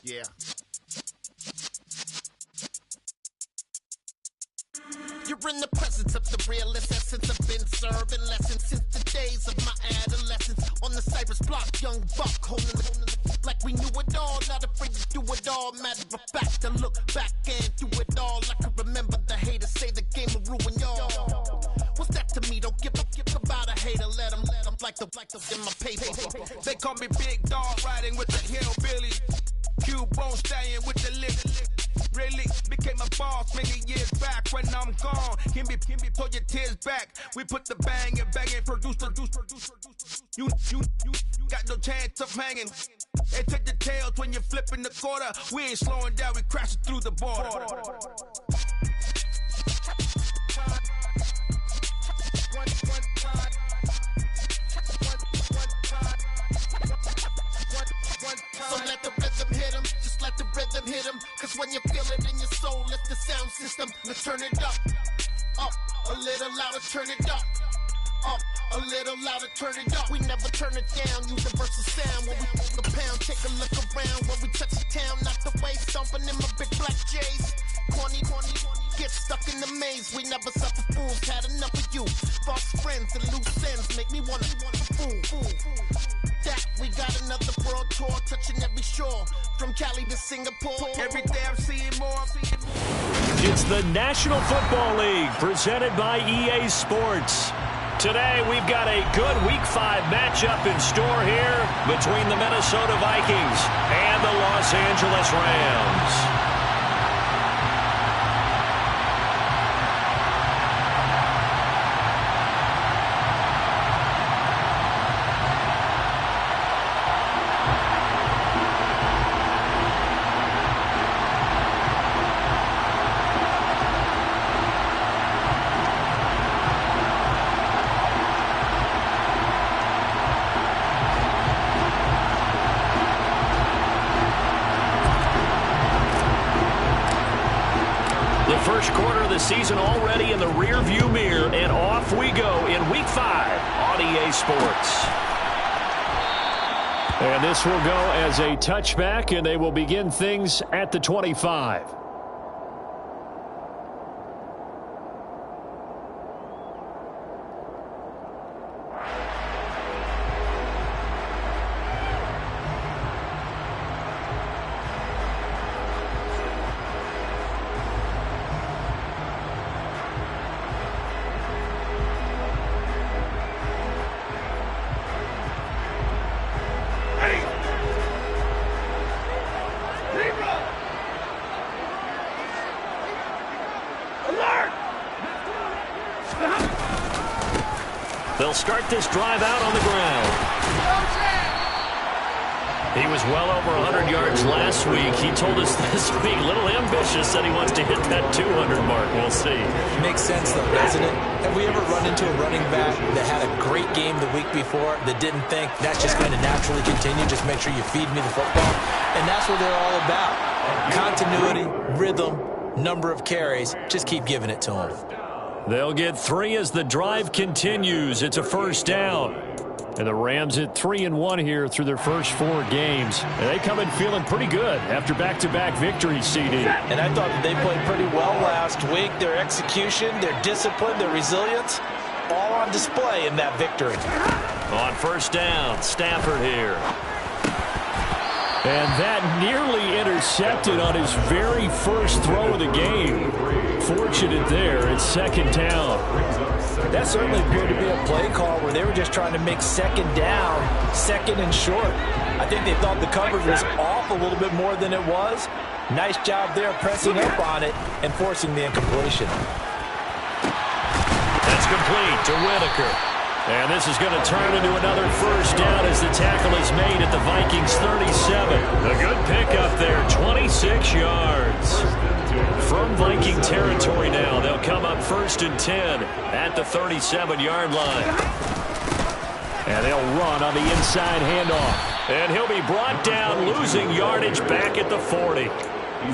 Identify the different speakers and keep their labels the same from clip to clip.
Speaker 1: Yeah. You're in the presence of the realest essence. I've been serving lessons since the days of my adolescence. On the Cypress block, young buck holding the like we knew it all. Not afraid to do it all. Matter of fact, to look back and do it all. I can remember the haters say the game will ruin y'all. What's that to me? Don't give about a hater. Let them like the in my paper.
Speaker 2: They call me Big Dog, riding with the hillbilly. Q-Bone staying with the lick. Really became a boss many years back. When I'm gone, can be pull your tears back. We put the bang and produce. You got no chance of hanging. They take the tails when you're flipping the quarter. We ain't slowing down, we crashing through the border.
Speaker 1: So let the rhythm hit him, just let the rhythm hit him. Cause when you feel it in your soul, lift the sound system. Let's turn it up, a little louder, turn it up, a little louder, turn it up. We never turn it down, universal sound. When we the pound, take a look around. When we touch the town, not the way, stomping in my big black J's. Corny, get stuck in the maze. We never suffer fools, had enough of you. False friends and loose ends make me wanna fool. That we got another world tour, touching every shore, from Cali to Singapore.
Speaker 2: Every day I'm seeing more.
Speaker 3: It's the National Football League presented by EA Sports. Today we've got a good Week 5 matchup in store here between the Minnesota Vikings and the Los Angeles Rams. First quarter of the season already in the rear-view mirror, and off we go in Week 5 on EA Sports. And this will go as a touchback, and they will begin things at the 25. They'll start this drive out on the ground. He was well over 100 yards last week. He told us this week, a little ambitious, that he wants to hit that 200 mark. We'll see.
Speaker 4: Makes sense, though, doesn't it? Have we ever run into a running back that had a great game the week before that didn't think that's just going to naturally continue? Just make sure you feed me the football. And that's what they're all about. Continuity, rhythm, number of carries. Just keep giving it to them.
Speaker 3: They'll get 3 as the drive continues. It's a first down. And the Rams at 3-1 here through their first 4 games. And they come in feeling pretty good after back-to-back victories, CD.
Speaker 4: And I thought that they played pretty well last week. Their execution, their discipline, their resilience, all on display in that victory.
Speaker 3: On first down, Stafford here. And that nearly intercepted on his very first throw of the game. Fortunate there. It's second down.
Speaker 4: That certainly appeared to be a play call where they were just trying to make second down, second and short. I think they thought the coverage was off a little bit more than it was. Nice job there pressing up on it and forcing the incompletion.
Speaker 3: That's complete to Whitaker. And this is going to turn into another first down as the tackle is made at the Vikings 37. A good pickup there, 26 yards. From Viking territory now, they'll come up 1st and 10 at the 37-yard line. And they'll run on the inside handoff. And he'll be brought down, losing yardage back at the 40.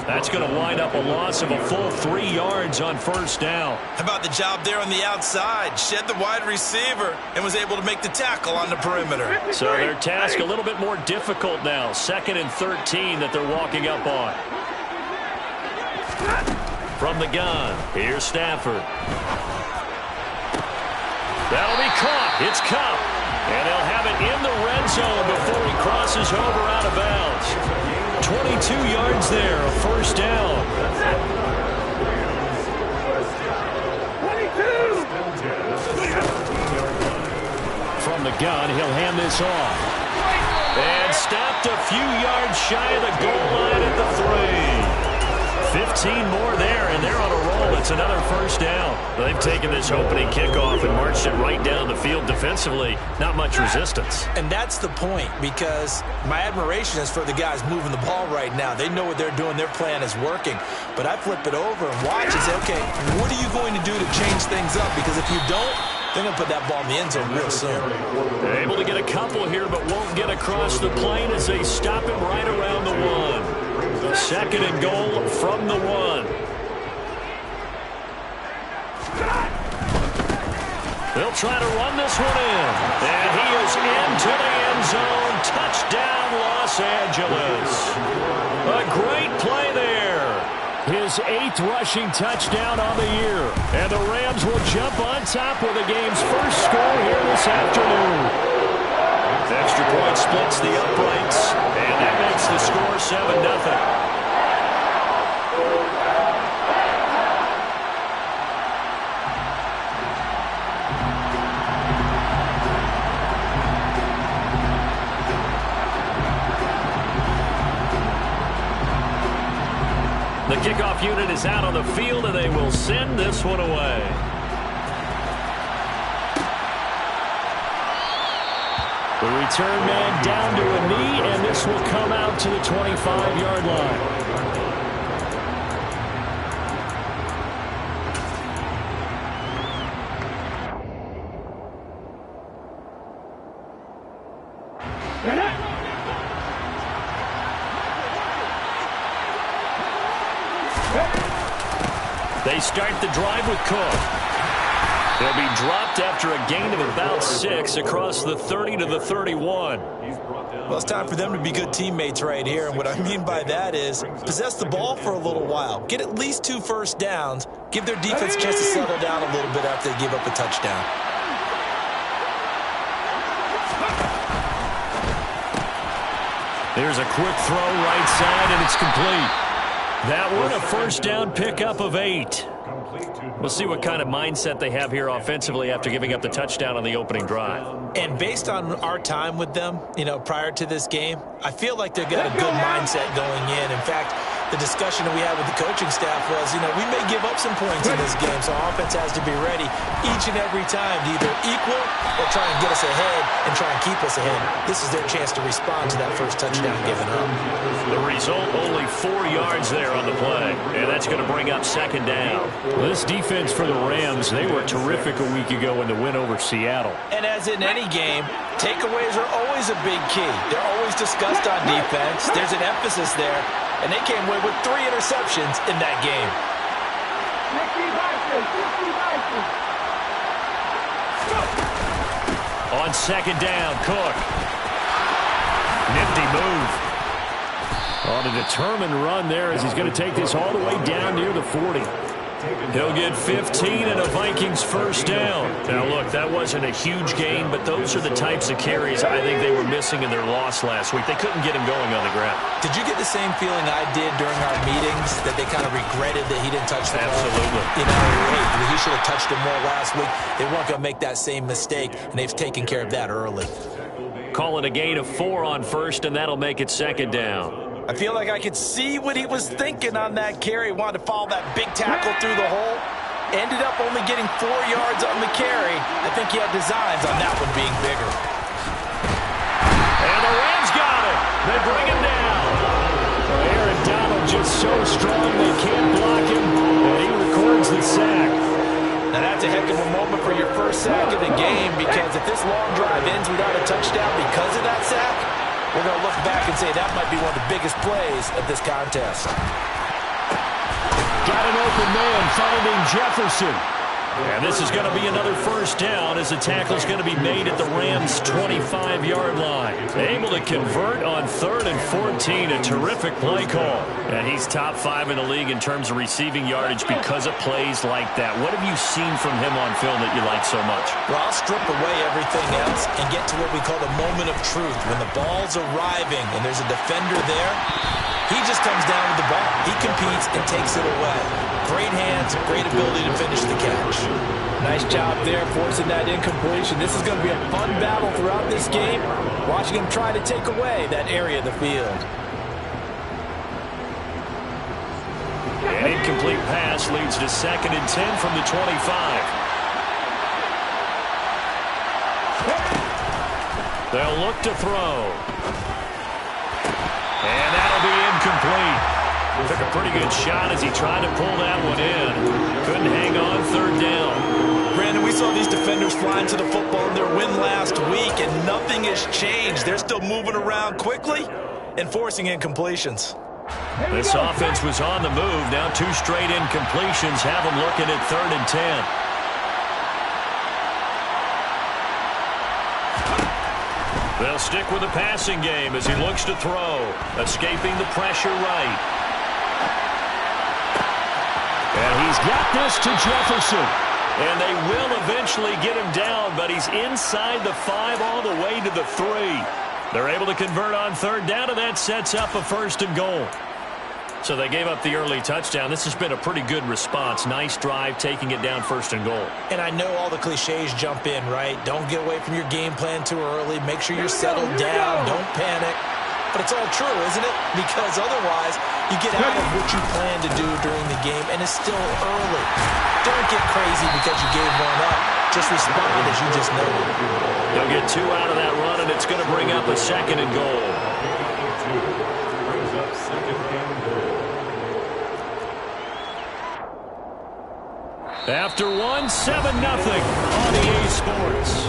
Speaker 3: That's going to wind up a loss of a full 3 yards on first down.
Speaker 4: How about the job there on the outside? Shed the wide receiver and was able to make the tackle on the perimeter.
Speaker 3: So their task a little bit more difficult now. 2nd and 13 that they're walking up on. From the gun, here's Stafford. That'll be caught. It's Cup. And they'll have it in the red zone before he crosses over out of bounds. 22 yards there, a first down. From the gun, he'll hand this off. And stopped a few yards shy of the goal line at the 3. 15 more there, and they're on a roll. It's another first down. They've taken this opening kickoff and marched it right down the field defensively. Not much resistance.
Speaker 4: And that's the point, because my admiration is for the guys moving the ball right now. They know what they're doing. Their plan is working. But I flip it over and watch and say, okay, what are you going to do to change things up? Because if you don't, they're going to put that ball in the end zone real soon.
Speaker 3: They're able to get a couple here, but won't get across the plane as they stop him right around the 1. 2nd and goal from the 1. They'll try to run this one in. And he is into the end zone. Touchdown, Los Angeles. A great play there. His 8th rushing touchdown on the year. And the Rams will jump on top with the game's first score here this afternoon. Extra point splits the uprights, and that makes the score 7-0. The kickoff unit is out on the field, and they will send this one away. The return man down to a knee, and this will come out to the 25-yard line. They start the drive with Cook. They'll be dropped after a gain of about 6 across the 30 to the 31.
Speaker 4: Well, it's time for them to be good teammates right here. And what I mean by that is possess the ball for a little while. Get at least 2 first downs. Give their defense a chance to settle down a little bit after they give up a touchdown.
Speaker 3: There's a quick throw right side, and it's complete. That one, a first down pickup of 8. We'll see what kind of mindset they have here offensively after giving up the touchdown on the opening drive.
Speaker 4: And based on our time with them, prior to this game, I feel like they've got a good mindset going in. In fact, the discussion that we had with the coaching staff was, we may give up some points in this game, so our offense has to be ready each and every time to either equal or try and get us ahead and try and keep us ahead. This is their chance to respond to that first touchdown given up.
Speaker 3: The result, only 4 yards there on the play, and that's going to bring up 2nd down. This defense for the Rams, they were terrific a week ago in the win over Seattle.
Speaker 4: And as in any game, takeaways are always a big key. They're always discussed on defense. There's an emphasis there. And they came away with 3 interceptions in that game.
Speaker 3: On 2nd down, Cook. Nifty move. On a determined run there as he's going to take this all the way down near the 40. He'll get 15 and a Vikings first down. Now, look, that wasn't a huge gain, but those are the types of carries I think they were missing in their loss last week. They couldn't get him going on the ground.
Speaker 4: Did you get the same feeling I did during our meetings, that they kind of regretted that he didn't touch the ball?
Speaker 3: Absolutely.
Speaker 4: Hey, he should have touched him more last week. They weren't going to make that same mistake, and they've taken care of that early.
Speaker 3: Calling a gain of 4 on first, and that'll make it 2nd down.
Speaker 4: I feel like I could see what he was thinking on that carry. Wanted to follow that big tackle through the hole. Ended up only getting 4 yards on the carry. I think he had designs on that one being bigger.
Speaker 3: And the Rams got it. They bring him down. Aaron Donald just so strong they can't block him. And he records the sack.
Speaker 4: Now that's a heck of a moment for your first sack of the game, because if this long drive ends without a touchdown because of that sack, we're going to look back and say that might be one of the biggest plays of this contest.
Speaker 3: Got an open man, finding Jefferson. And this is going to be another first down as the tackle's going to be made at the Rams' 25-yard line. Able to convert on 3rd and 14, a terrific play call. And he's top 5 in the league in terms of receiving yardage because of plays like that. What have you seen from him on film that you like so much?
Speaker 4: Well, I'll strip away everything else and get to what we call the moment of truth. When the ball's arriving and there's a defender there, he just comes down with the ball. He competes and takes it away. Great hands, great ability to finish the catch.
Speaker 5: Nice job there forcing that incompletion. This is going to be a fun battle throughout this game. Watching him try to take away that area of the field.
Speaker 3: An incomplete pass leads to 2nd and 10 from the 25. They'll look to throw. And that'll be incomplete. Took a pretty good shot as he tried to pull that one in. Couldn't hang on 3rd down.
Speaker 4: Brandon, we saw these defenders flying to the football in their win last week, and nothing has changed. They're still moving around quickly and forcing incompletions.
Speaker 3: This offense was on the move. Now 2 straight incompletions have them looking at 3rd and 10. They'll stick with the passing game as he looks to throw. Escaping the pressure right. And he's got this to Jefferson. And they will eventually get him down, but he's inside the 5 all the way to the 3. They're able to convert on 3rd down, and that sets up a 1st and goal. So they gave up the early touchdown. This has been a pretty good response. Nice drive, taking it down 1st and goal.
Speaker 4: And I know all the cliches jump in, right? Don't get away from your game plan too early. Make sure you're settled down. Don't panic. But it's all true, isn't it? Because otherwise, you get out of what you plan to do during the game, and it's still early. Don't get crazy because you gave one up. Just respond as you just noted.
Speaker 3: They'll get 2 out of that run, and it's going to bring up a 2nd and goal. After 1, 7-0 on EA Sports.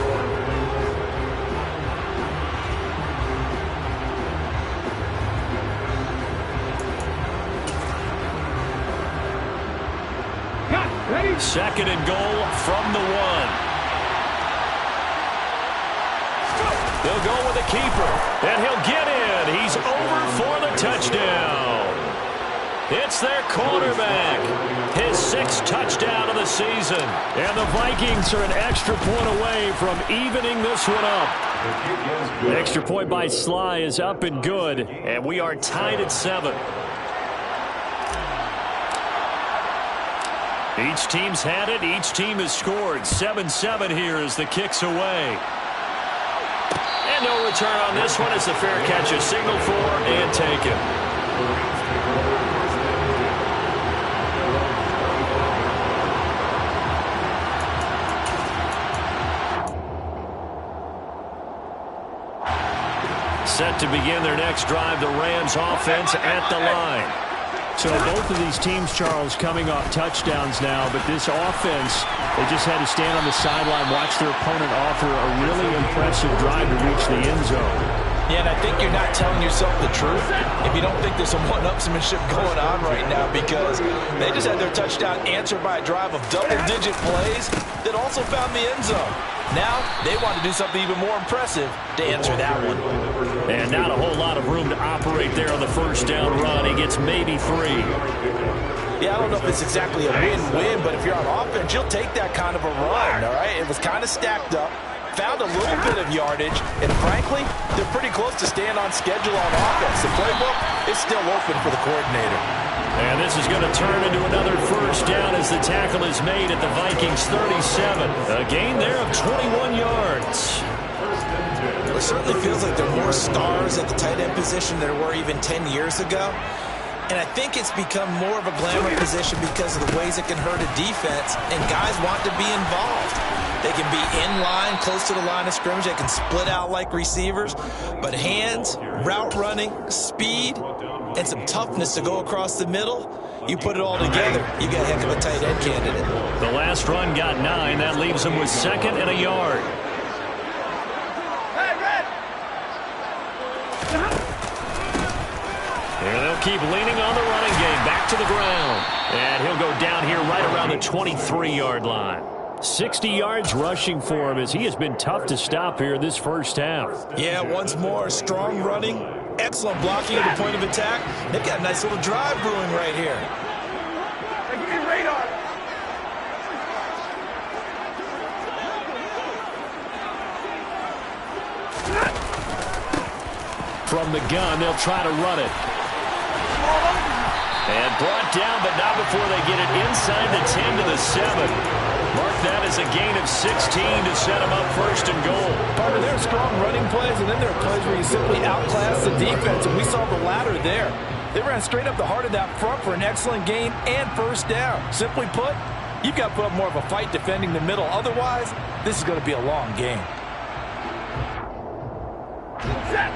Speaker 3: Ready? 2nd and goal from the 1. They'll go with a keeper, and he'll get in. He's over for the touchdown. It's their quarterback. His 6th touchdown of the season. And the Vikings are an extra point away from evening this one up. The extra point by Sly is up and good, and we are tied at 7. Each team's had it. Each team has scored. 7-7 here as the kick's away. And no return on this one as the fair catch is signaled for and taken. Set to begin their next drive, the Rams offense at the line.
Speaker 5: So both of these teams, Charles, coming off touchdowns now, but this offense, they just had to stand on the sideline, watch their opponent offer a really impressive drive to reach the end zone.
Speaker 4: Yeah, and I think you're not telling yourself the truth if you don't think there's some one-upsmanship going on right now, because they just had their touchdown answered by a drive of double-digit plays that also found the end zone. Now they want to do something even more impressive to answer that one.
Speaker 3: And not a whole lot of room to operate there on the 1st down run. He gets maybe 3.
Speaker 4: Yeah, I don't know if it's exactly a win-win, but if you're on offense, you'll take that kind of a run, all right? It was kind of stacked up, found a little bit of yardage, and frankly, they're pretty close to staying on schedule on offense. The playbook is still open for the coordinator.
Speaker 3: And this is going to turn into another 1st down as the tackle is made at the Vikings 37. A gain there of 21 yards.
Speaker 4: It certainly feels like there are more stars at the tight end position than there were even 10 years ago. And I think it's become more of a glamour position because of the ways it can hurt a defense, and guys want to be involved. They can be in line, close to the line of scrimmage. They can split out like receivers. But hands, route running, speed, and some toughness to go across the middle, you put it all together, you got a heck of a tight end candidate.
Speaker 3: The last run got 9. That leaves them with 2nd and a yard. And they'll keep leaning on the running game. Back to the ground. And he'll go down here right around the 23-yard line. 60 yards rushing for him as he has been tough to stop here in this first half.
Speaker 4: Yeah, once more, strong running, excellent blocking at the point of attack. They've got a nice little drive brewing right here.
Speaker 3: From the gun, they'll try to run it. And brought down, but not before they get it inside the 10 to the 7. Mark that as a gain of 16 to set them up first and goal.
Speaker 6: Part of their strong running plays, and then there are plays where you simply outclass the defense, and we saw the latter there. They ran straight up the heart of that front for an excellent gain and first down. Simply put, you've got to put up more of a fight defending the middle. Otherwise, this is going to be a long game.
Speaker 1: Set.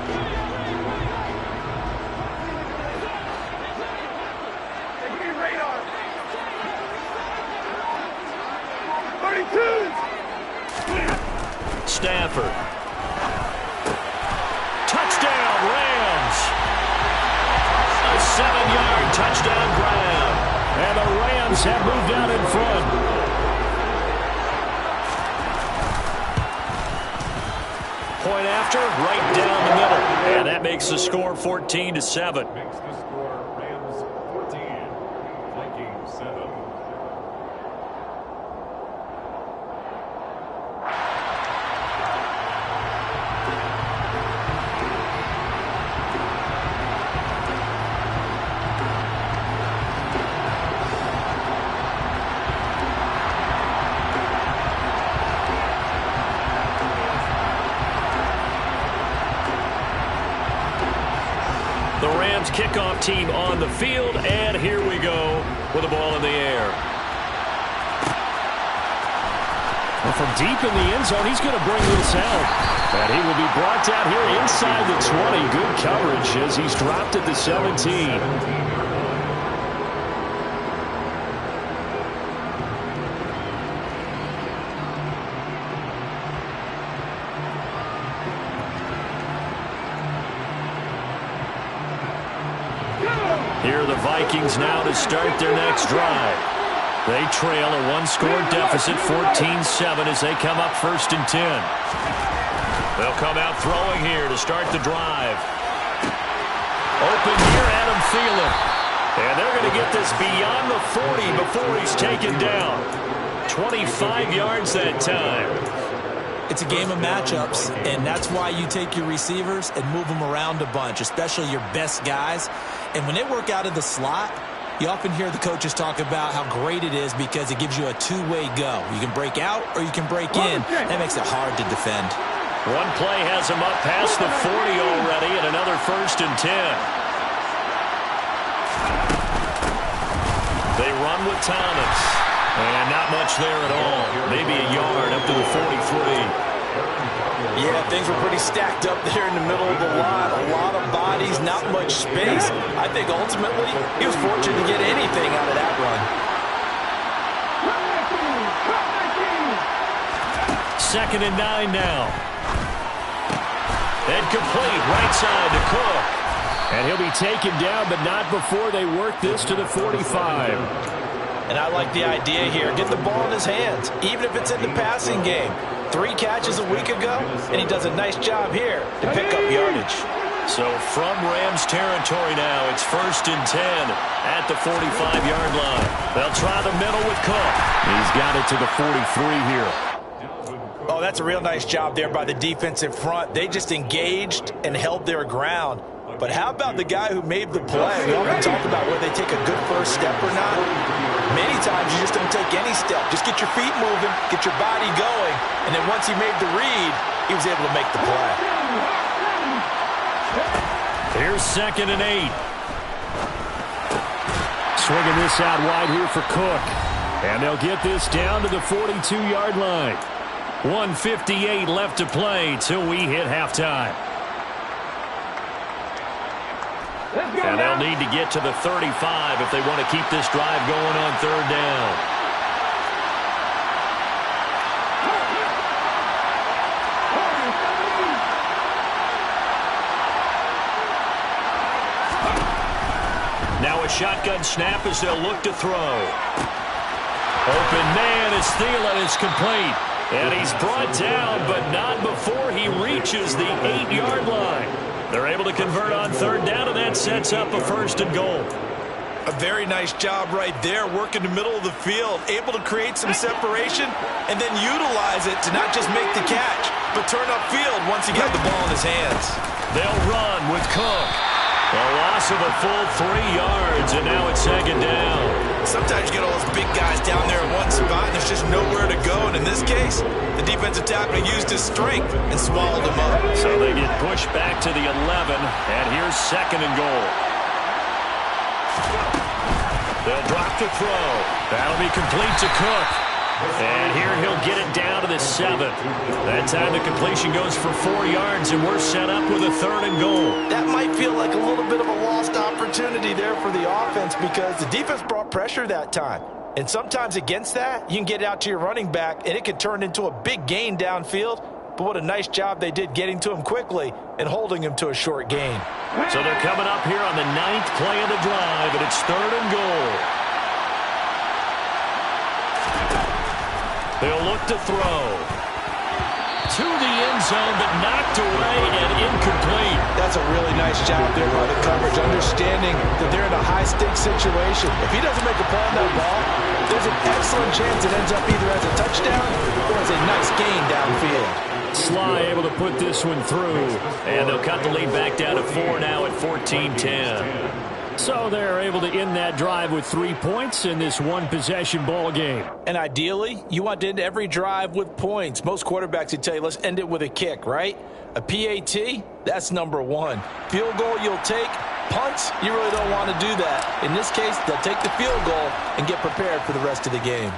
Speaker 3: Stafford. Touchdown, Rams. A 7-yard touchdown grab.
Speaker 5: And the Rams have moved out in front.
Speaker 3: Point after, right down the middle. And that makes the score 14-7.
Speaker 7: Makes the score Rams 14, Vikings 7.
Speaker 3: The Rams kickoff team on the field, and here we go with the ball in the air.
Speaker 5: Well, from deep in the end zone, he's going to bring this out. And he will be brought down here inside the 20. Good coverage as he's dropped at the 17.
Speaker 3: Here are the Vikings now to start their next drive. They trail a one-score deficit, 14-7, as they come up first and 10. They'll come out throwing here to start the drive. Open here, Adam Thielen. And they're going to get this beyond the 40 before he's taken down. 25 yards that time.
Speaker 4: It's a game of matchups, and that's why you take your receivers and move them around a bunch, especially your best guys. And when they work out of the slot, you often hear the coaches talk about how great it is because it gives you a two-way go. You can break out or you can break in. That makes it hard to defend.
Speaker 3: One play has him up past the 40 already, and another first and 10. They run with Thomas. And not much there at all. Maybe a yard up to the 43.
Speaker 6: Yeah, things were pretty stacked up there in the middle of the lot. A lot of bodies, not much space. I think ultimately he was fortunate to get anything out of that run.
Speaker 3: Second and 9 now. And complete right side to Cook.
Speaker 5: And he'll be taken down, but not before they work this to the 45.
Speaker 6: And I like the idea here. Get the ball in his hands, even if it's in the passing game. 3 catches a week ago, and he does a nice job here to pick up yardage.
Speaker 3: So from Rams territory now, it's first and 10 at the 45-yard line. They'll try the middle with Cook.
Speaker 5: He's got it to the 43 here.
Speaker 6: Oh, that's a real nice job there by the defensive front. They just engaged and held their ground. But how about the guy who made the play? We often talk about whether they take a good first step or not. Many times you just don't take any step. Just get your feet moving, get your body going, and then once he made the read, he was able to make the play.
Speaker 3: Here's second and 8.
Speaker 5: Swinging this out wide here for Cook. And they'll get this down to the 42-yard line.
Speaker 3: 1:58 left to play till we hit halftime. And they'll need to get to the 35 if they want to keep this drive going on third down. Now a shotgun snap as they'll look to throw. Open man as Thielen is complete. And he's brought down, but not before he reaches the 8-yard line. They're able to convert on third down, and that sets up a 1st and goal.
Speaker 6: A very nice job right there, working the middle of the field, able to create some separation and then utilize it to not just make the catch, but turn upfield once he got the ball in his hands.
Speaker 3: They'll run with Cook. A loss of a full 3 yards, and now it's 2nd down.
Speaker 6: Sometimes you get all those big guys down there in one spot, and there's just nowhere to go. And in this case, the defensive tackle used his strength and swallowed him up.
Speaker 3: So they get pushed back to the 11, and here's 2nd and goal. They'll drop to throw. That'll be complete to Cook. And here he'll get it down to the 7. That time the completion goes for 4 yards, and we're set up with a 3rd and goal.
Speaker 6: That might feel like a little bit of a lost opportunity there for the offense because the defense brought pressure that time. And sometimes against that, you can get out to your running back, and it could turn into a big gain downfield. But what a nice job they did getting to him quickly and holding him to a short gain.
Speaker 3: So they're coming up here on the 9th play of the drive, and it's 3rd and goal. They'll look to throw. To the end zone, but knocked away and incomplete.
Speaker 6: That's a really nice job there by the coverage, understanding that they're in a high-stakes situation. If he doesn't make a play on that ball, there's an excellent chance it ends up either as a touchdown or as a nice gain downfield.
Speaker 3: Sly able to put this one through, and they'll cut the lead back down to 4 now at 14-10.
Speaker 5: So they're able to end that drive with 3 points in this one-possession ball game.
Speaker 6: And ideally, you want to end every drive with points. Most quarterbacks would tell you, let's end it with a kick, right? A PAT, that's number 1. Field goal, you'll take. Punts, you really don't want to do that. In this case, they'll take the field goal and get prepared for the rest of the game.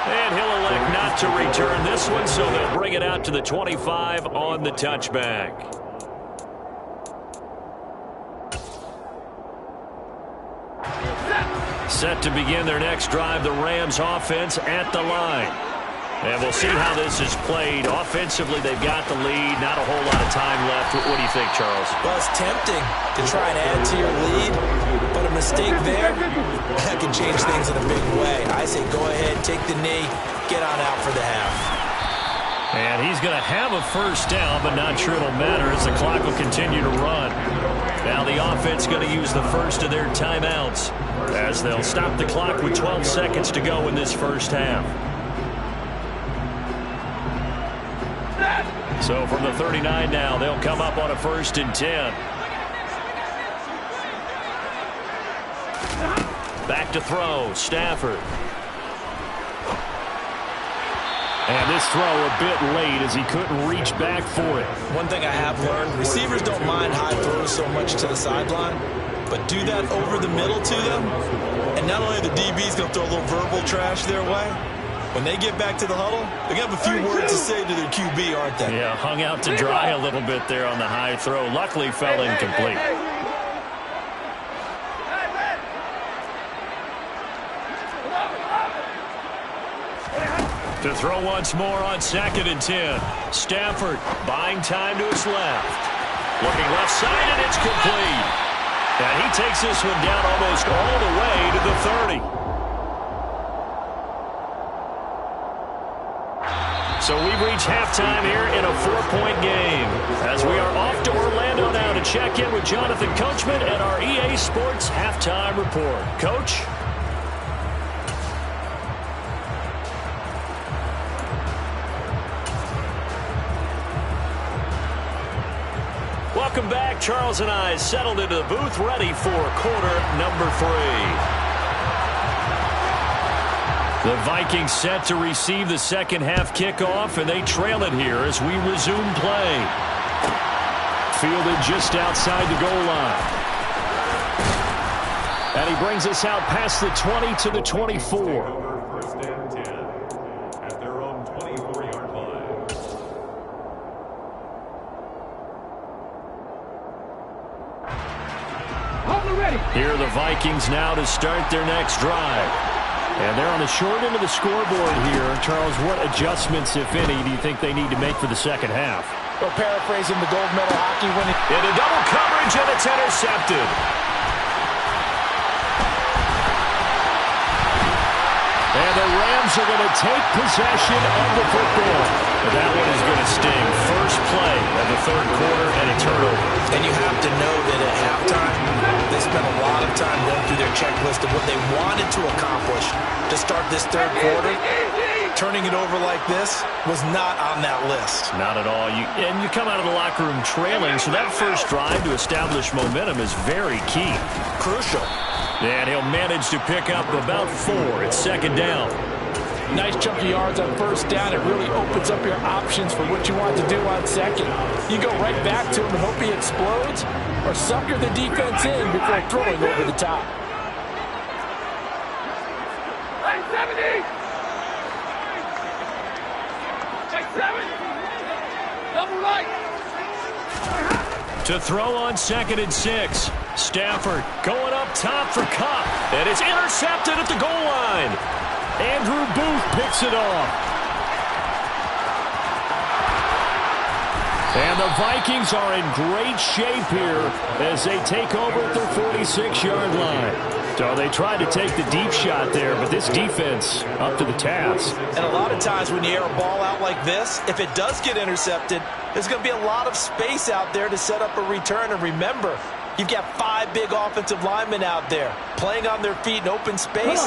Speaker 3: And he'll elect not to return this one, so they'll bring it out to the 25 on the touchback. Set to begin their next drive, the Rams offense at the line. And we'll see how this is played. Offensively, they've got the lead. Not a whole lot of time left. What do you think, Charles?
Speaker 6: Well, it's tempting to try and add to your lead, but a mistake there, that can change things in a big way. I say go ahead, take the knee, get on out for the half.
Speaker 3: And he's going to have a 1st down, but not sure it'll matter as the clock will continue to run. Now the offense going to use the first of their timeouts as they'll stop the clock with 12 seconds to go in this first half. So from the 39 now, they'll come up on a 1st and 10. Back to throw, Stafford.
Speaker 5: And this throw a bit late as he couldn't reach back for it.
Speaker 6: One thing I have learned, receivers don't mind high throws so much to the sideline, but do that over the middle to them, and not only are the DBs going to throw a little verbal trash their way, when they get back to the huddle, they're going to have a few words to say to their QB, aren't they?
Speaker 3: Yeah, hung out to dry a little bit there on the high throw. Luckily fell incomplete. To throw once more on 2nd and 10. Stafford buying time to his left. Looking left side, and it's complete. And he takes this one down almost all the way to the 30. So we've reached halftime here in a 4-point game. As we are off to Orlando now to check in with Jonathan Coachman at our EA Sports Halftime Report. Coach? Welcome back. Charles and I settled into the booth, ready for quarter number 3. The Vikings set to receive the second half kickoff, and they trail it here as we resume play. Fielded just outside the goal line. And he brings us out past the 20 to the 24.
Speaker 7: 1st and 10 at their own 24-yard line.
Speaker 3: Here are the Vikings now to start their next drive. And they're on the short end of the scoreboard here. Charles, what adjustments, if any, do you think they need to make for the second half?
Speaker 6: Or paraphrasing the gold medal hockey winning.
Speaker 3: Into double coverage, and it's intercepted. And the Rams are going to take possession of the football. But that one is going to sting. First play of the third quarter and a turnover.
Speaker 6: And you have to know that at halftime, they spent a lot of time going through their checklist of what they wanted to accomplish to start this third quarter. Turning it over like this was not on that list.
Speaker 3: Not at all. And you come out of the locker room trailing, so that first drive to establish momentum is very key.
Speaker 6: Crucial.
Speaker 3: And he'll manage to pick up about 4. It's second down.
Speaker 8: Nice chunk of yards on first down. It really opens up your options for what you want to do on second. You go right back to him and hope he explodes, or sucker the defense in before throwing over the top.
Speaker 3: To throw on 2nd and 6. Stafford going up top for Kupp. And it's intercepted at the goal line. Andrew Booth picks it off. And the Vikings are in great shape here as they take over at their 46-yard line. So they tried to take the deep shot there, but this defense up to the task.
Speaker 6: And a lot of times when you air a ball out like this, if it does get intercepted, there's going to be a lot of space out there to set up a return. And remember, you've got 5 big offensive linemen out there playing on their feet in open space.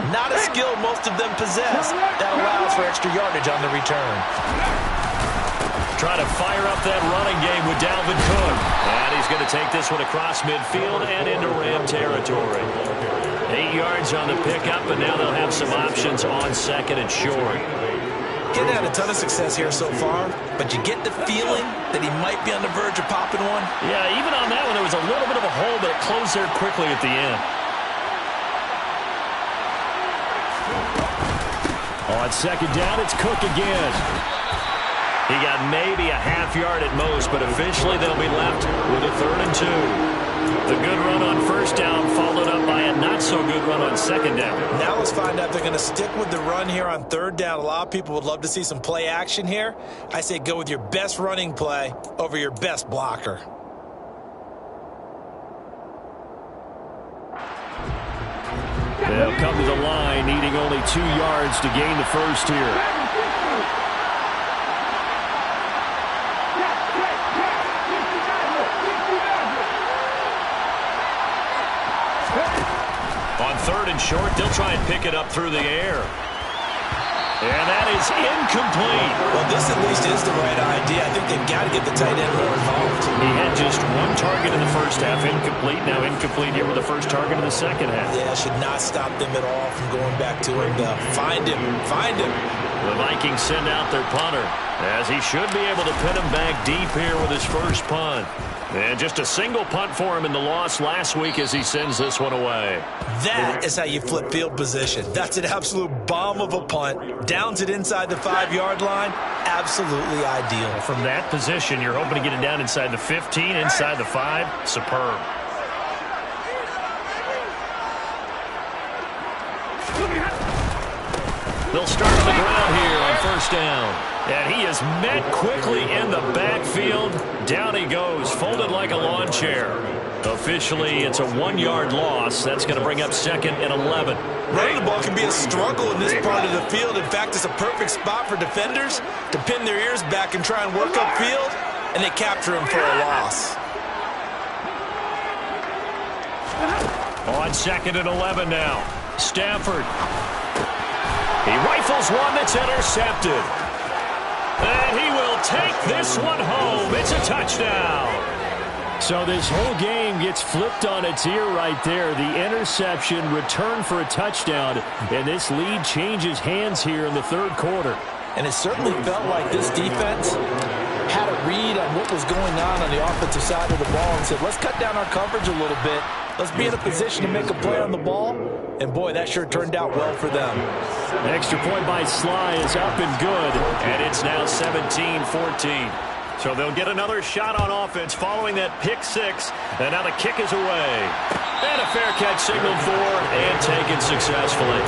Speaker 6: Not a skill most of them possess. That allows for extra yardage on the return.
Speaker 3: Try to fire up that running game with Dalvin Cook. And he's going to take this one across midfield and into Ram territory. 8 yards on the pickup, and now they'll have some options on 2nd and short.
Speaker 6: Getting had a ton of success here so far, but you get the feeling that he might be on the verge of popping one.
Speaker 3: Yeah, even on that one, there was a little bit of a hole, but it closed there quickly at the end. On 2nd down, it's Cook again. He got maybe a half yard at most, but officially they'll be left with a 3rd and 2. The good run on first down followed up by a not-so-good run on 2nd down.
Speaker 6: Now let's find out if they're going to stick with the run here on 3rd down. A lot of people would love to see some play action here. I say go with your best running play over your best blocker.
Speaker 3: They'll come to the line, needing only 2 yards to gain the first here. On 3rd and short, they'll try and pick it up through the air. And that is incomplete.
Speaker 6: Well, this at least is the right idea. I think they've got to get the tight end more involved.
Speaker 3: He had just 1 target in the first half, incomplete. Now incomplete here with the first target in the second half.
Speaker 6: Yeah, should not stop them at all from going back to him. Find him. Find him.
Speaker 3: The Vikings send out their punter, as he should be able to pin him back deep here with his first punt. And just a single punt for him in the loss last week as he sends this one away.
Speaker 6: That is how you flip field position. That's an absolute bomb of a punt. Downs it inside the 5-yard line. Absolutely ideal.
Speaker 3: From that position, you're hoping to get it down inside the 15, inside the 5. Superb. They'll start on the ground here on first down. And he is met quickly in the backfield. Down he goes, folded like a lawn chair. Officially, it's a 1-yard loss. That's going to bring up 2nd and 11.
Speaker 6: Running the ball can be a struggle in this part of the field. In fact, it's a perfect spot for defenders to pin their ears back and try and work upfield, and they capture him for a loss.
Speaker 3: On 2nd and 11 now. Stafford. He rifles one that's intercepted. And he will take this one home. It's a touchdown.
Speaker 5: So this whole game gets flipped on its ear right there. The interception, return for a touchdown, and this lead changes hands here in the 3rd quarter.
Speaker 8: And it certainly felt like this defense had a read on what was going on the offensive side of the ball and said, let's cut down our coverage a little bit. Let's be in a position to make a play on the ball. And, boy, that sure turned out well for them.
Speaker 5: An extra point by Sly is up and good.
Speaker 3: And it's now 17-14. So they'll get another shot on offense following that pick 6. And now the kick is away. And a fair catch signaled for and taken successfully.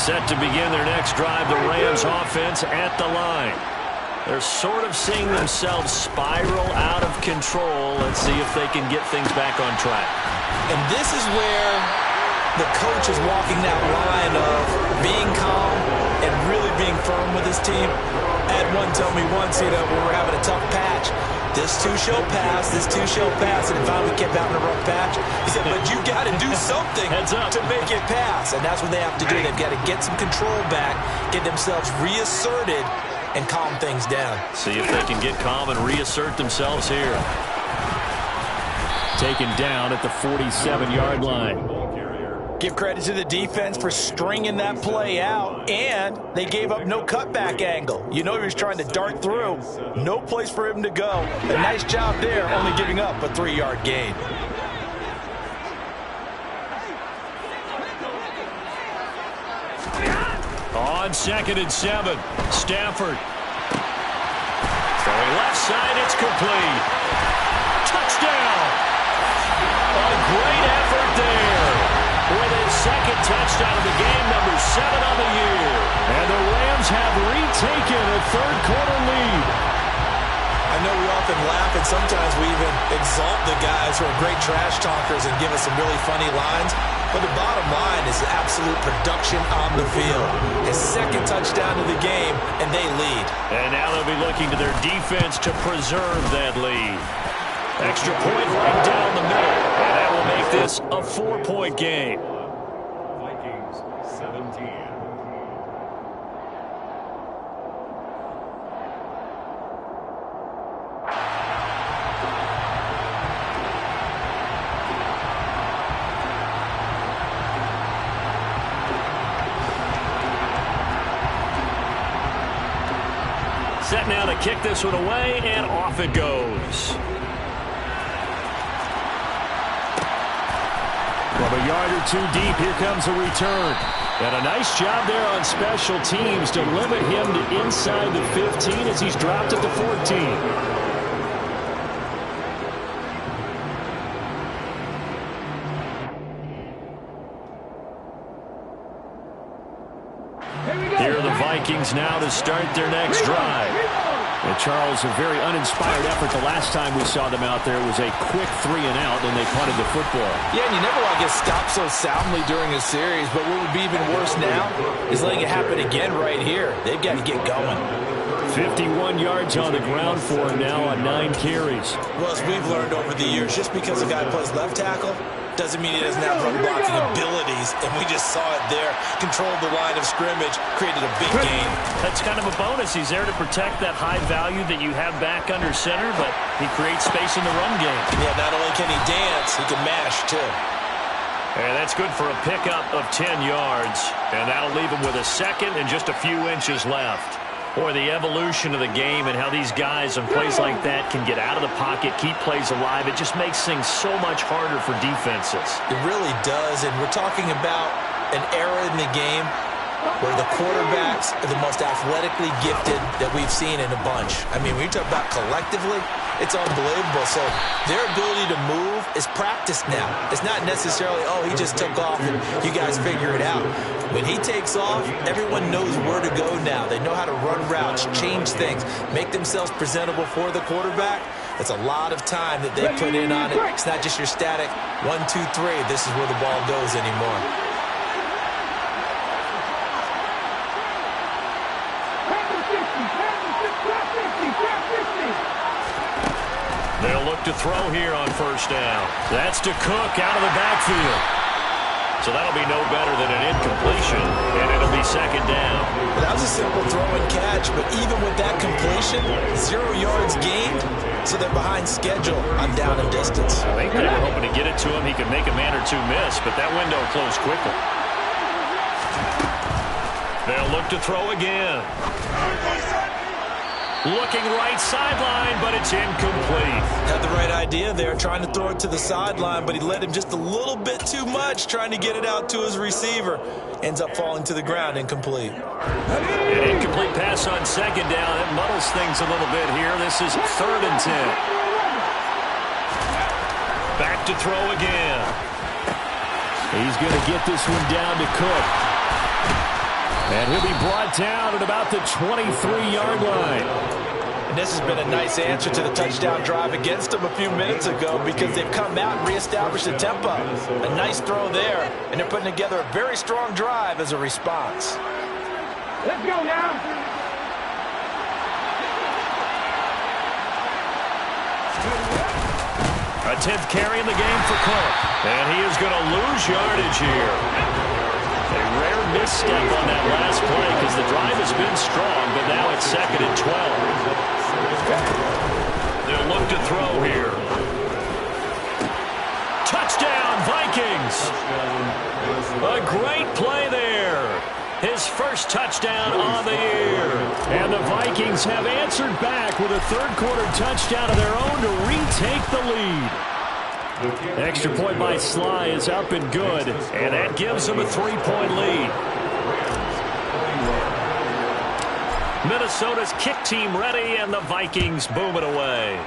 Speaker 3: Set to begin their next drive, the Rams offense at the line. They're sort of seeing themselves spiral out of control. Let's see if they can get things back on track.
Speaker 8: And this is where the coach is walking that line of being calm and really being firm with his team. I had one tell me once, when we're having a tough patch, this too shall pass, this too shall pass, and finally we kept out in a rough patch. He said, but you got to do something to make it pass, and that's what they have to do. They've got to get some control back, get themselves reasserted, and calm things down.
Speaker 3: See if they can get calm and reassert themselves here.
Speaker 5: Taken down at the 47-yard line.
Speaker 8: Give credit to the defense for stringing that play out, and they gave up no cutback angle. He was trying to dart through. No place for him to go. A nice job there, only giving up a 3-yard gain.
Speaker 3: On 2nd and 7, Stafford. Throwing left side, it's complete. Touchdown! A great effort there. With his second touchdown of the game, number 7 on the year. And the Rams have retaken a third-quarter lead.
Speaker 8: I know we often laugh, and sometimes we even exalt the guys who are great trash talkers and give us some really funny lines. But the bottom line is absolute production on the field. His second touchdown of the game, and they lead.
Speaker 3: And now they'll be looking to their defense to preserve that lead. Extra point right down the middle. And that will make this a 4-point game.
Speaker 7: Vikings 17.
Speaker 3: Set now to kick this one away, and off it goes.
Speaker 5: From a yard or two deep, here comes a return. And a nice job there on special teams to limit him to inside the 15 as he's dropped at the 14.
Speaker 3: Here are the Vikings now to start their next drive.
Speaker 5: And Charles, a very uninspired effort the last time we saw them out there. It was a quick 3-and-out, and they punted the football.
Speaker 8: Yeah, and you never want to get stopped so soundly during a series, but what would be even worse now is letting it happen again right here. They've got to get going.
Speaker 5: 51 yards on the ground for him now on 9 carries.
Speaker 8: Well, as we've learned over the years, just because a guy plays left tackle doesn't mean he doesn't have run blocking abilities, and we just saw it there. Controlled the line of scrimmage, created a big gain.
Speaker 3: That's kind of a bonus. He's there to protect that high value that you have back under center, but he creates space in the run game.
Speaker 8: Yeah, not only can he dance, he can mash, too.
Speaker 3: And that's good for a pickup of 10 yards, and that'll leave him with a second and just a few inches left. Boy, the evolution of the game and how these guys on plays like that can get out of the pocket, keep plays alive, it just makes things so much harder for defenses.
Speaker 8: It really does, and we're talking about an era in the game where the quarterbacks are the most athletically gifted that we've seen in a bunch. I mean, when you talk about collectively, it's unbelievable. So their ability to move is practiced now. It's not necessarily, oh, he just took off and you guys figure it out. When he takes off, everyone knows where to go now. They know how to run routes, change things, make themselves presentable for the quarterback. It's a lot of time that they put in on it. It's not just your static 1, 2, 3. This is where the ball goes anymore.
Speaker 3: They'll look to throw here on first down. That's to Cook out of the backfield. So that'll be no better than an incompletion, and it'll be second down.
Speaker 8: That was a simple throw and catch, but even with that completion, 0 yards gained, so they're behind schedule on down and distance.
Speaker 3: I think they were hoping to get it to him. He could make a man or two miss, but that window closed quickly. They'll look to throw again. Looking right sideline, but it's incomplete.
Speaker 8: Had the right idea there, trying to throw it to the sideline, but he led him just a little bit too much, trying to get it out to his receiver. Ends up falling to the ground, incomplete.
Speaker 3: An incomplete pass on second down. It muddles things a little bit here. This is 3rd and 10. Back to throw again.
Speaker 5: He's going to get this one down to Cook. And he'll be brought down at about the 23-yard line.
Speaker 8: And this has been a nice answer to the touchdown drive against them a few minutes ago because they've come out and reestablished the tempo. A nice throw there, and they're putting together a very strong drive as a response.
Speaker 9: Let's go now.
Speaker 3: A 10th carry in the game for Cook. And he is going to lose yardage here. A rare misstep on that last play because the drive has been strong, but now it's 2nd and 12. They'll look to throw here. Touchdown, Vikings! A great play there. His first touchdown on the year.
Speaker 5: And the Vikings have answered back with a third-quarter touchdown of their own to retake the lead. Extra point by Sly is up and good, and that gives them a 3-point lead.
Speaker 3: Minnesota's kick team ready, and the Vikings boom it away.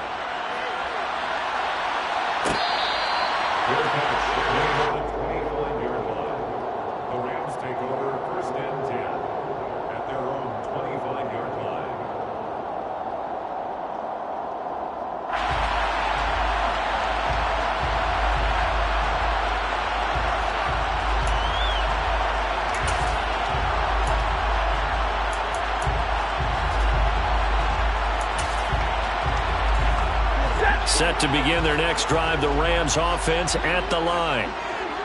Speaker 7: The Rams take over 1st and 10 at their own 25-yard line.
Speaker 3: Set to begin their next drive, the Rams offense at the line.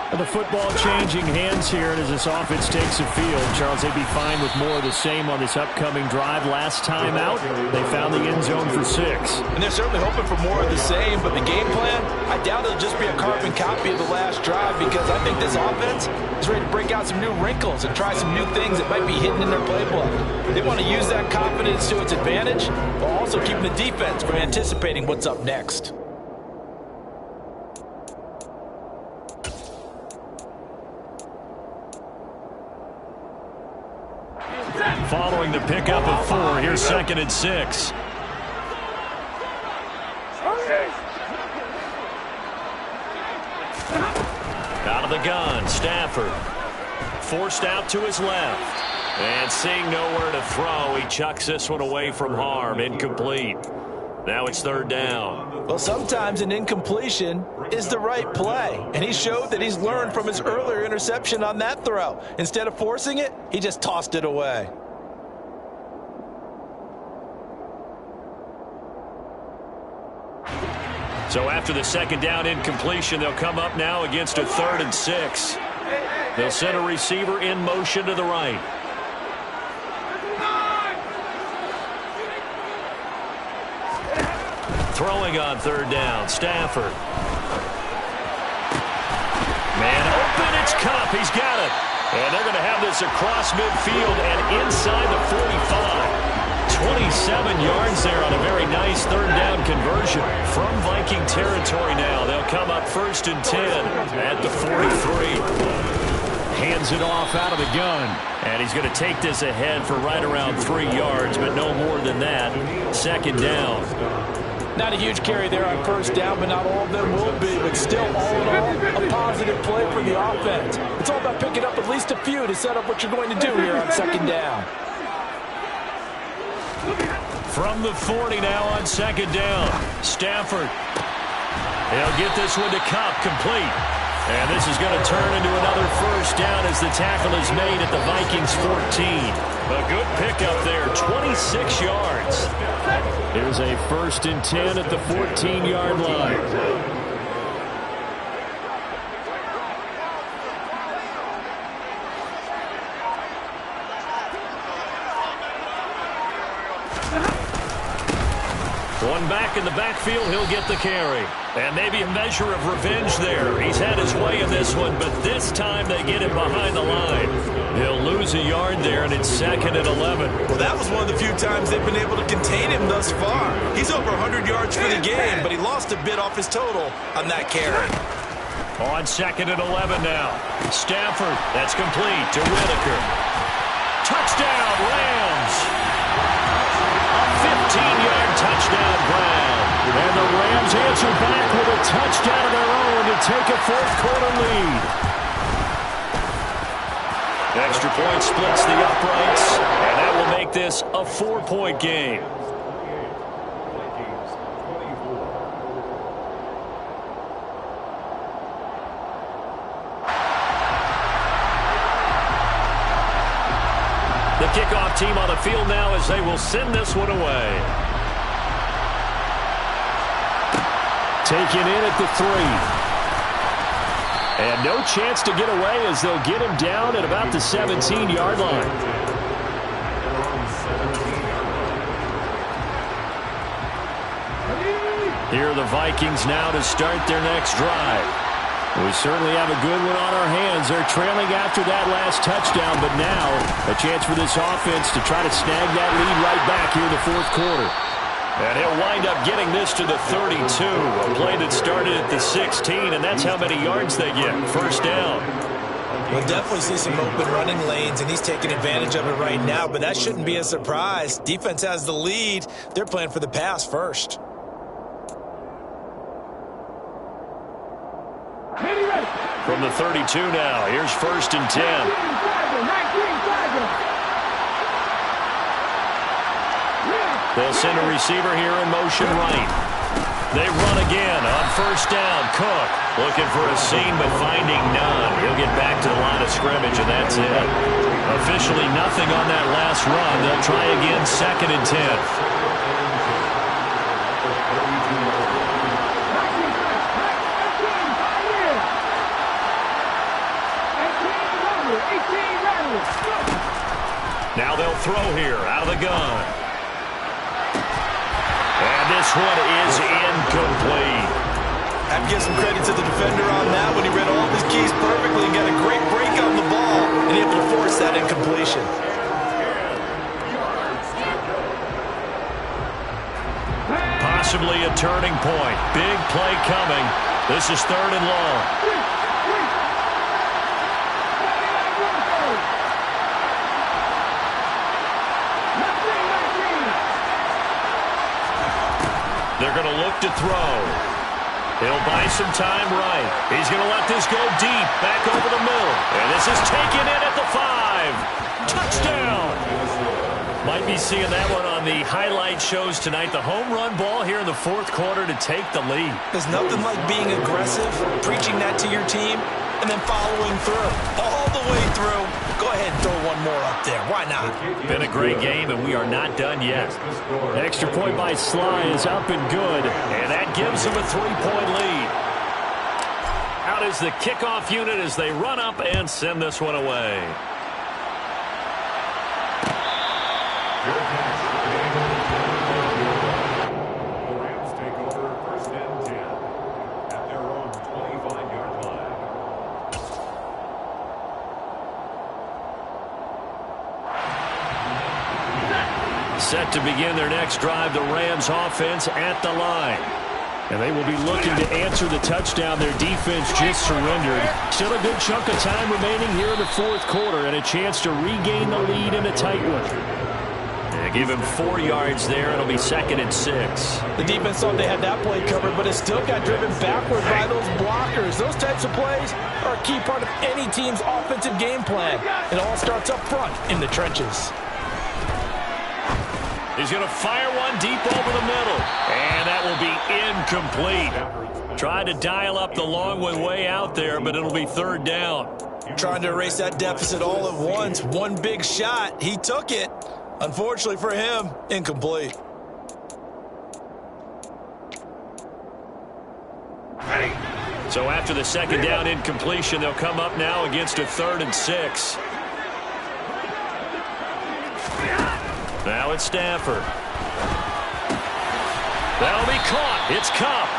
Speaker 5: And the football changing hands here, and as this offense takes the field, Charles, they'd be fine with more of the same on this upcoming drive. Last time out, they found the end zone for 6.
Speaker 8: And they're certainly hoping for more of the same, but the game plan, I doubt it'll just be a carbon copy of the last drive because I think this offense is ready to break out some new wrinkles and try some new things that might be hidden in their playbook. They want to use that confidence to its advantage while also keeping the defense from anticipating what's up next.
Speaker 3: Following the pickup of 4, here's 2nd and 6. Out of the gun, Stafford. Forced out to his left. And seeing nowhere to throw, he chucks this one away from harm. Incomplete. Now it's 3rd down.
Speaker 8: Well, sometimes an incompletion is the right play. And he showed that he's learned from his earlier interception on that throw. Instead of forcing it, he just tossed it away.
Speaker 3: So after the 2nd down incompletion, they'll come up now against a 3rd and 6. They'll send a receiver in motion to the right. Throwing on 3rd down, Stafford. Man open, it's Cup. He's got it. And they're going to have this across midfield and inside the 45. 27 yards there on a very nice 3rd down conversion. From Viking territory now, they'll come up 1st and 10 at the 43.
Speaker 5: Hands it off out of the gun.
Speaker 3: And he's going to take this ahead for right around 3 yards, but no more than that. 2nd down.
Speaker 8: Not a huge carry there on 1st down, but not all of them will be. But still, all in all, a positive play for the offense. It's all about picking up at least a few to set up what you're going to do here on 2nd down.
Speaker 3: From the 40 now on 2nd down. Stafford. He'll get this one to Cup, complete. And this is going to turn into another 1st down as the tackle is made at the Vikings 14. A good pickup there, 26 yards.
Speaker 5: Here's a 1st and 10 at the 14-yard line.
Speaker 3: One back in the backfield, he'll get the carry. And maybe a measure of revenge there. He's had his way in this one, but this time they get him behind the line. He'll lose a yard there, and it's 2nd and 11.
Speaker 6: Well, that was one of the few times they've been able to contain him thus far. He's over 100 yards for the game, but he lost a bit off his total on that carry.
Speaker 3: On 2nd and 11 now. Stafford, that's complete to Whitaker. Touchdown, Rams! 15-yard touchdown ground.
Speaker 5: And the Rams answer back with a touchdown of their own to take a 4th quarter lead.
Speaker 3: The extra point splits the uprights, and that will make this a 4-point game. The kickoff team on the field now as they will send this one away. Taken in at the 3. And no chance to get away as they'll get him down at about the 17-yard line. Here are the Vikings now to start their next drive. We certainly have a good one on our hands. They're trailing after that last touchdown, but now a chance for this offense to try to snag that lead right back here in the fourth quarter. And he'll wind up getting this to the 32, a play that started at the 16, and that's how many yards they get. First down.
Speaker 8: We'll definitely see some open running lanes, and he's taking advantage of it right now, but that shouldn't be a surprise. Defense has the lead. They're playing for the pass first.
Speaker 3: From the 32 now, here's 1st and 10. They'll send a receiver here in motion right. They run again on 1st down. Cook looking for a seam but finding none. He'll get back to the line of scrimmage, and that's it. Officially nothing on that last run. They'll try again 2nd and 10. Now they'll throw here out of the gun. And this one is incomplete.
Speaker 8: I have to give some credit to the defender on that when he read all of his keys perfectly and got a great break on the ball and able to force that incompletion.
Speaker 3: Possibly a turning point. Big play coming. This is 3rd and long. They're going to look to throw. He'll buy some time right. He's going to let this go deep, back over the middle. And this is taken in at the 5. Touchdown! Might be seeing that one on the highlight shows tonight. The home run ball here in the fourth quarter to take the lead.
Speaker 8: There's nothing like being aggressive, preaching that to your team, and then following through. All the way through. Go ahead and throw one more up there. Why not?
Speaker 3: Been a great game, and we are not done yet.
Speaker 5: Extra point by Sly is up and good.
Speaker 3: And that gives them a 3-point lead. Out is the kickoff unit as they run up and send this one away.
Speaker 7: The Rams take over 1st and 10 at their own 25-yard line.
Speaker 3: Set to begin their next drive, the Rams offense at the line.
Speaker 5: And they will be looking to answer the touchdown their defense just surrendered. Still a good chunk of time remaining here in the fourth quarter and a chance to regain the lead in a tight one.
Speaker 3: They give him 4 yards there. It'll be 2nd and 6.
Speaker 8: The defense thought they had that play covered, but it still got driven backward by those blockers. Those types of plays are a key part of any team's offensive game plan. It all starts up front in the trenches.
Speaker 3: He's going to fire one deep over the middle. And that will be incomplete. Tried to dial up the long one way out there, but it'll be 3rd down.
Speaker 8: Trying to erase that deficit all at once. One big shot. He took it. Unfortunately for him, incomplete.
Speaker 3: So after the 2nd down incompletion, they'll come up now against a 3rd and 6. Now it's Stafford. That'll be caught. It's Cup.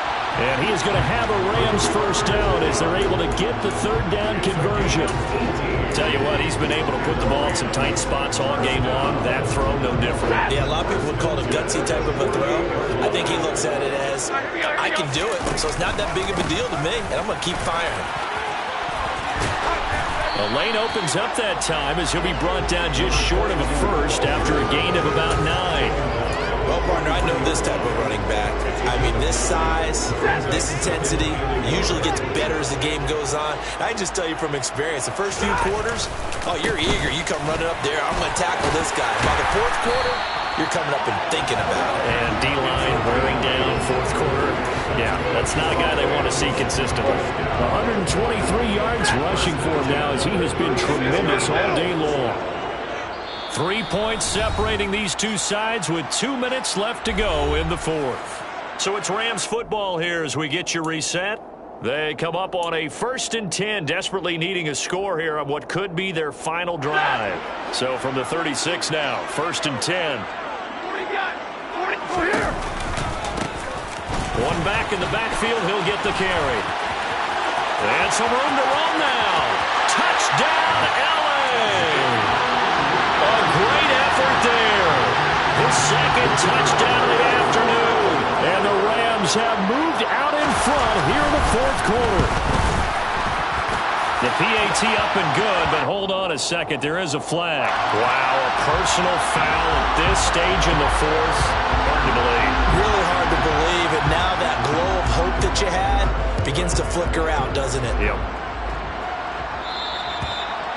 Speaker 5: And he is going to have a Rams first down as they're able to get the 3rd down conversion.
Speaker 3: Tell you what, he's been able to put the ball in some tight spots all game long. That throw, no different.
Speaker 8: Yeah, a lot of people would call it a gutsy type of a throw. I think he looks at it as, I can do it, so it's not that big of a deal to me, and I'm going to keep firing.
Speaker 3: The lane opens up that time as he'll be brought down just short of a first after a gain of about 9.
Speaker 8: Well, partner, I know this type of running back. I mean, this size, this intensity usually gets better as the game goes on. I can just tell you from experience, the first few quarters, oh, you're eager. You come running up there, I'm going to tackle this guy. By the fourth quarter, you're coming up and thinking about it.
Speaker 3: And D-line wearing down fourth quarter. Yeah, that's not a guy they want to see consistently.
Speaker 5: 123 yards rushing for him now as he has been tremendous all day long.
Speaker 3: 3 points separating these two sides with 2 minutes left to go in the fourth. So it's Rams football here as we get you reset. They come up on a 1st and 10, desperately needing a score here on what could be their final drive. So from the 36 now, 1st and 10. One back in the backfield, he'll get the carry. And some room to run now. Touchdown, LA! A great effort there. His second touchdown of the afternoon. And the Rams have moved out in front here in the fourth quarter. The PAT up and good, but hold on a second. There is a flag. Wow, a personal foul at this stage in the fourth. Hard to believe.
Speaker 8: Really hard to believe, and now that glow of hope that you had begins to flicker out, doesn't it?
Speaker 3: Yep.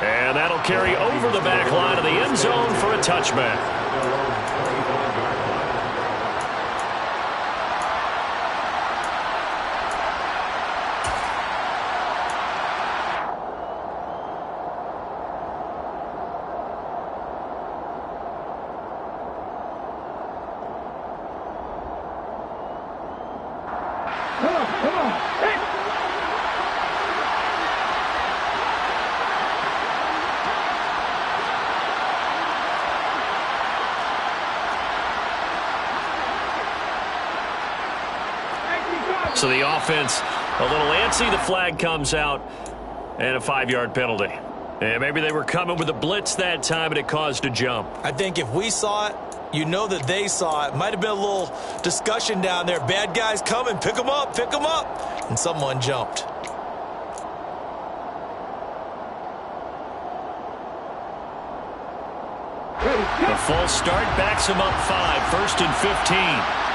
Speaker 3: And that'll carry over the back line of the end zone for a touchback. So the offense a little antsy. The flag comes out and a 5-yard penalty. And maybe they were coming with a blitz that time and it caused a jump.
Speaker 8: I think if we saw it, you know that they saw it. Might have been a little discussion down there. Bad guys coming. Pick them up. Pick them up. And someone jumped.
Speaker 3: The full start backs him up 5. 1st and 15.